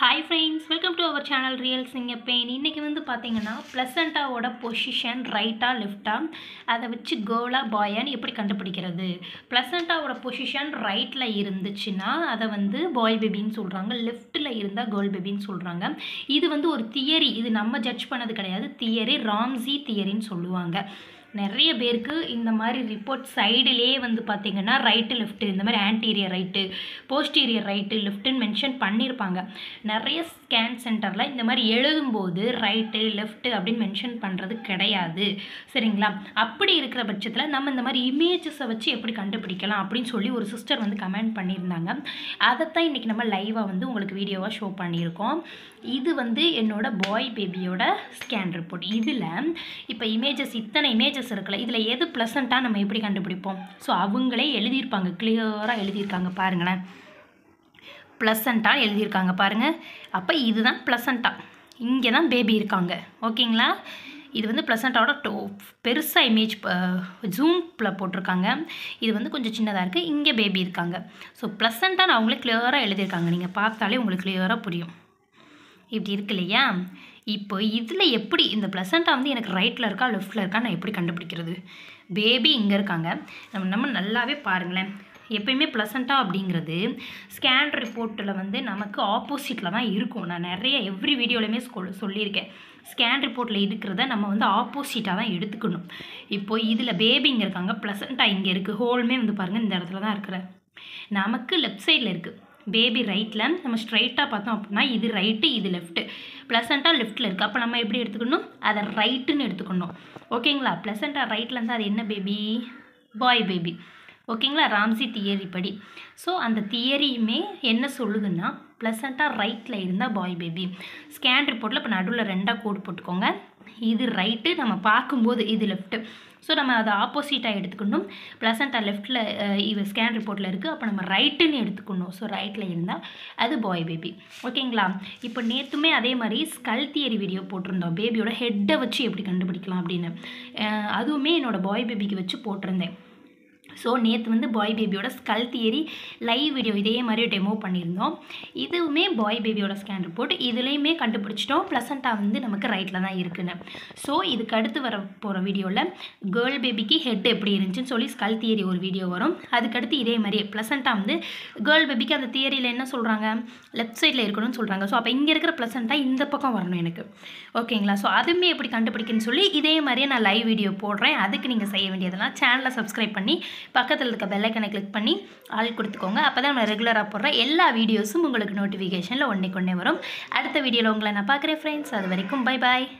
Hi friends, welcome to our channel Real Singer Pain. இன்னைக்கு வந்து பாத்தீங்கன்னா பிளசண்டாவோட பொசிஷன் ரைட்டா லெஃப்ட்டா அதை வச்சு கேர்ளா பாயான்னு எப்படி கண்டுபிடிக்கிறது. பிளசண்டாவோட பொசிஷன் ரைட்ல இருந்துச்சுன்னா அதை வந்து பாய் பேபின்னு சொல்றாங்க, லெஃப்ட்ல இருந்தா கேர்ள் பேபின்னு சொல்றாங்க. இது வந்து ஒரு தியரி, இது நம்ம ஜட்ஜ் பண்ணது கிடையாது, தியரி, ராம்சி தியரின்னு சொல்லுவாங்க. நிறைய பேருக்கு இந்த மாதிரி ரிப்போர்ட் சைடுலேயே வந்து பார்த்தீங்கன்னா ரைட்டு லெஃப்ட்டு இந்த மாதிரி ஆன்டீரியர் ரைட்டு போஸ்டீரியர் ரைட்டு லெஃப்ட்டுன்னு மென்ஷன் பண்ணியிருப்பாங்க. நிறைய ஸ்கேன் சென்டரில் இந்த மாதிரி எழுதும்போது ரைட்டு லெஃப்ட்டு அப்படின்னு மென்ஷன் பண்ணுறது கிடையாது, சரிங்களா? அப்படி இருக்கிற பட்சத்தில் நம்ம இந்த மாதிரி இமேஜஸை வச்சு எப்படி கண்டுபிடிக்கலாம் அப்படின்னு சொல்லி ஒரு சிஸ்டர் வந்து கமெண்ட் பண்ணியிருந்தாங்க. அதைத்தான் இன்றைக்கி நம்ம லைவாக வந்து உங்களுக்கு வீடியோவாக ஷோ பண்ணியிருக்கோம். இது வந்து என்னோட பாய் பேபியோட ஸ்கேன் ரிப்போர்ட். இதில் இப்போ இமேஜஸ் இத்தனை இமேஜஸ் இருக்குல்ல, இதில் எது ப்ளசண்ட்டாக நம்ம எப்படி கண்டுபிடிப்போம்? ஸோ அவங்களே எழுதியிருப்பாங்க, கிளியராக எழுதியிருக்காங்க பாருங்களேன், ப்ளசண்ட்டாக எழுதியிருக்காங்க பாருங்கள். அப்போ இதுதான் ப்ளசண்ட்டாக, இங்கே தான் பேபி இருக்காங்க, ஓகேங்களா? இது வந்து ப்ளசண்ட்டாவோட பெருசாக இமேஜ் ஜூமில் போட்டிருக்காங்க. இது வந்து கொஞ்சம் சின்னதாக இருக்குது, இங்கே பேபி இருக்காங்க. ஸோ ப்ளசண்ட்டாக அவங்களே கிளியராக எழுதியிருக்காங்க, நீங்கள் பார்த்தாலே உங்களுக்கு கிளியராக புரியும். இப்படி இருக்கு இல்லையா? இப்போ இதில் எப்படி இந்த ப்ளசண்ட்டாக வந்து எனக்கு ரைட்டில் இருக்கா லெஃப்ட்டில் இருக்கா நான் எப்படி கண்டுபிடிக்கிறது? பேபி இங்கே இருக்காங்க, நம்ம நல்லாவே பாருங்களேன். எப்பயுமே ப்ளசண்ட்டாக அப்படிங்கிறது ஸ்கேன் ரிப்போர்ட்டில் வந்து நமக்கு ஆப்போசிட்டில் தான் இருக்கும். நான் நிறைய எவ்ரி வீடியோலையுமே சொல்லியிருக்கேன், ஸ்கேன் ரிப்போர்ட்டில் இருக்கிறத நம்ம வந்து ஆப்போசிட்டாக தான் எடுத்துக்கணும். இப்போது இதில் பேபி இங்கே இருக்காங்க, ப்ளசண்ட்டாக இங்கே இருக்குது, ஹோல்மே வந்து பாருங்கள் இந்த இடத்துல தான் இருக்கிற, நமக்கு லெஃப்ட் சைடில் இருக்குது. பேபி ரைட்டில் நம்ம ஸ்ட்ரைட்டாக பார்த்தோம் அப்படின்னா இது ரைட்டு இது லெஃப்ட்டு, ப்ளசண்ட்டாக லெஃப்ட்டில் இருக்குது. அப்போ நம்ம எப்படி எடுத்துக்கணும்? அதை ரைட்டுன்னு எடுத்துக்கணும், ஓகேங்களா? ப்ளசண்ட்டாக ரைட்டில் இருந்தால் அது என்ன பேபி? பாய் பேபி, ஓகேங்களா? ராம்சி தியரி படி. ஸோ அந்த தியரியுமே என்ன சொல்லுதுன்னா ப்ளசண்ட்டாக ரைட்டில் இருந்தால் பாய் பேபி. ஸ்கேன் ரிப்போர்ட்டில் இப்போ நடுவில் ரெண்டாக கோடு போட்டுக்கோங்க, இது ரைட்டு, நம்ம பார்க்கும்போது இது லெஃப்ட்டு. ஸோ நம்ம அதை ஆப்போசிட்டாக எடுத்துக்கணும். ப்ளசண்ட்டாக லெஃப்ட்டில் இது ஸ்கேன் ரிப்போர்ட்டில் இருக்குது, அப்போ நம்ம ரைட்டுன்னு எடுத்துக்கணும். ஸோ ரைட்டில் இருந்தால் அது பாய் பேபி, ஓகேங்களா? இப்போ நேற்றுமே அதே மாதிரி ஸ்கல் தியரி வீடியோ போட்டிருந்தோம், பேபியோட ஹெட்டை வச்சு எப்படி கண்டுபிடிக்கலாம் அப்படின்னு. அதுவுமே என்னோடய பாய் பேபிக்கு வச்சு போட்டிருந்தேன். ஸோ நேற்று வந்து பாய் பேபியோட ஸ்கல் தியரி லைவ் வீடியோ இதே மாதிரி டெமோ பண்ணியிருந்தோம். இதுவுமே பாய் பேபியோட ஸ்கேன் ரிப்போர்ட், இதுலேயுமே கண்டுபிடிச்சிட்டோம் ப்ளசண்ட்டாக வந்து நமக்கு ரைட்டில் தான் இருக்குன்னு. ஸோ இதுக்கு அடுத்து வர போகிற வீடியோவில் கேர்ள் பேபிக்கு ஹெட் எப்படி இருந்துச்சுன்னு சொல்லி ஸ்கல் தியரி ஒரு வீடியோ வரும். அதுக்கடுத்து இதே மாதிரி ப்ளசண்ட்டாக வந்து கேர்ள் பேபிக்கு அந்த தியரியில் என்ன சொல்கிறாங்க, லெஃப்ட் சைடில் இருக்கணும்னு சொல்கிறாங்க. ஸோ அப்போ இங்கே இருக்கிற ப்ளசண்ட்டாக இந்த பக்கம் வரணும் எனக்கு, ஓகேங்களா? ஸோ அதுவுமே எப்படி கண்டுபிடிக்குன்னு சொல்லி இதே மாதிரியே நான் லைவ் வீடியோ போடுறேன். அதுக்கு நீங்கள் செய்ய வேண்டியதெல்லாம் சேனலை சப்ஸ்கிரைப் பண்ணி பக்கத்தில் இருக்க பெல் ஐக்கனை கிளிக் பண்ணி ஆல் கொடுத்துக்கோங்க. அப்போ தான் நம்ம ரெகுலராக போடுற எல்லா வீடியோஸும் உங்களுக்கு நோட்டிஃபிகேஷனில் ஒன்றே வரும். அடுத்த வீடியோவில் உங்களை நான் பார்க்குறேன் ஃப்ரெண்ட்ஸ். அது வரைக்கும் பை பாய்.